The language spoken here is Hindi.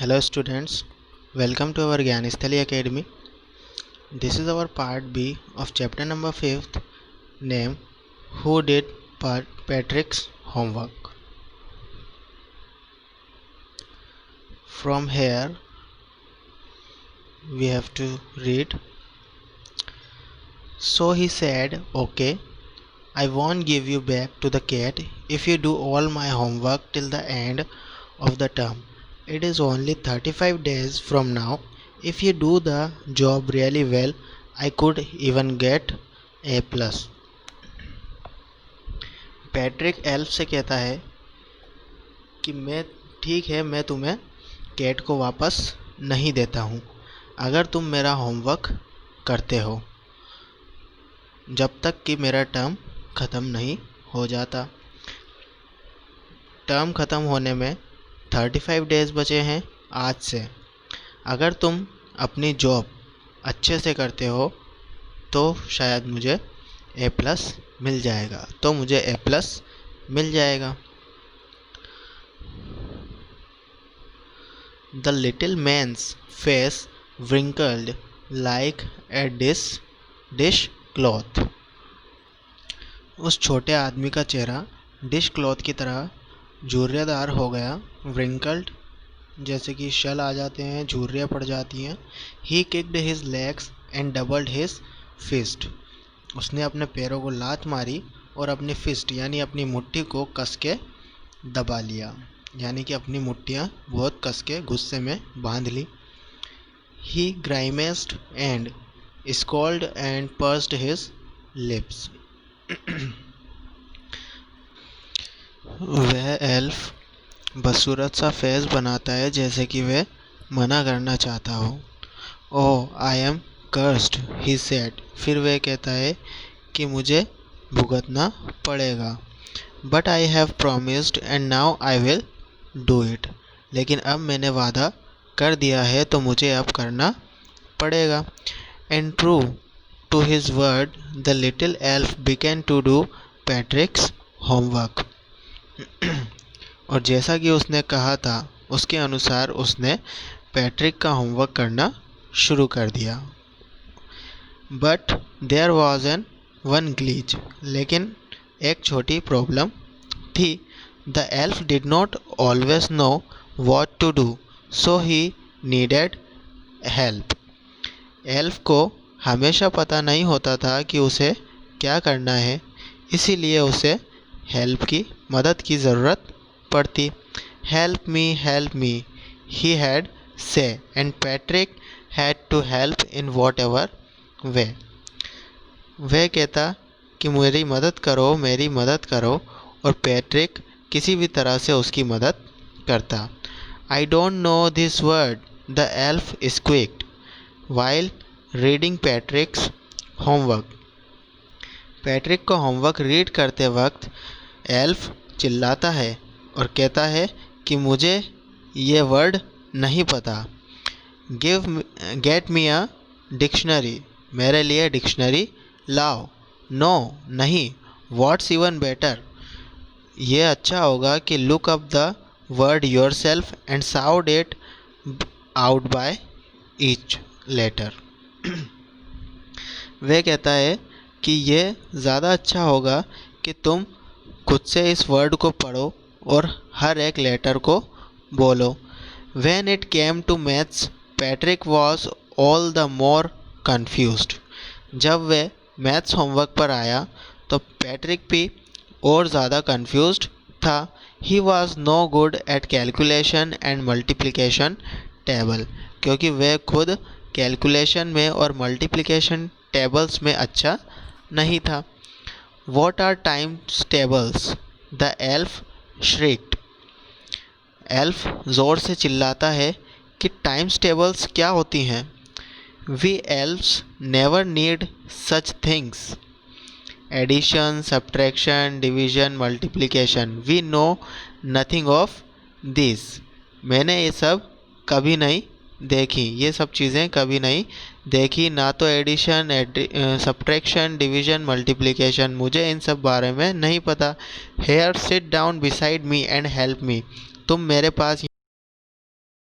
Hello students, welcome to our Gyanasthali Academy. This is our part B of chapter number 5th, named Who Did Patrick's Homework. From here we have to read. So he said, okay, I won't give you back to the cat if you do all my homework till the end of the term. It is only 35 days from now. If you do the job really well, I could even get A+. Patrick elf से कहता है कि ठीक है, मैं तुम्हें कैट को वापस नहीं देता हूँ अगर तुम मेरा होमवर्क करते हो, जब तक कि मेरा टर्म ख़त्म नहीं हो जाता। टर्म ख़त्म होने में 35 डेज़ बचे हैं आज से। अगर तुम अपनी जॉब अच्छे से करते हो तो शायद मुझे A+ मिल जाएगा, The little man's face wrinkled like a dish cloth. उस छोटे आदमी का चेहरा डिश क्लॉथ की तरह झुर्रियादार हो गया। wrinkled जैसे कि शल आ जाते हैं, झुर्रियाँ पड़ जाती हैं। He kicked his legs and doubled his fist. उसने अपने पैरों को लात मारी और अपनी फिस्ट यानी अपनी मुट्ठी को कस के दबा लिया, यानी कि अपनी मुट्ठियाँ बहुत कस के गुस्से में बांध ली। He grimaced and scowled and pursed his lips. वह एल्फ बदसूरत सा फेस बनाता है जैसे कि वह मना करना चाहता हो। Oh I am cursed he said. फिर वह कहता है कि मुझे भुगतना पड़ेगा। But I have promised and now I will do it. लेकिन अब मैंने वादा कर दिया है तो मुझे अब करना पड़ेगा। And true to his word the little elf began to do Patrick's homework. और जैसा कि उसने कहा था उसके अनुसार उसने पैट्रिक का होमवर्क करना शुरू कर दिया। But there was an one glitch. लेकिन एक छोटी प्रॉब्लम थी। The elf did not always know what to do, so he needed help. Elf को हमेशा पता नहीं होता था कि उसे क्या करना है, इसीलिए उसे हेल्प की मदद की ज़रूरत पड़ती। Help me he had say, and Patrick had to help in whatever way. वह कहता कि मेरी मदद करो और पैट्रिक किसी भी तरह से उसकी मदद करता। I don't know this word the elf squeaked while reading Patrick's homework. Patrick को होमवर्क रीड करते वक्त एल्फ चिल्लाता है और कहता है कि मुझे ये वर्ड नहीं पता। Get me a dictionary. मेरे लिए डिक्शनरी लाओ। नो नहीं। What's even better. ये अच्छा होगा कि look up the word yourself and sound it out by each letter. वह कहता है कि ये ज़्यादा अच्छा होगा कि तुम खुद से इस वर्ड को पढ़ो और हर एक लेटर को बोलो। When it came to maths, Patrick was all the more confused. जब वह मैथ्स होमवर्क पर आया तो पैट्रिक भी और ज़्यादा confused था। He was no good at calculation and multiplication table, क्योंकि वह खुद कैलकुलेशन में और मल्टीप्लिकेशन टेबल्स में अच्छा नहीं था। What are times tables? The elf shrieked. Elf ज़ोर से चिल्लाता है कि टाइम्स टेबल्स क्या होती हैं। We elves never need such things. Addition, subtraction, division, multiplication, we know nothing of this. मैंने ये सब चीज़ें कभी नहीं देखी, ना तो एडिशन, सब्ट्रैक्शन, डिवीज़न, मल्टीप्लिकेशन, मुझे इन सब बारे में नहीं पता। Here sit down beside me and help me. तुम मेरे पास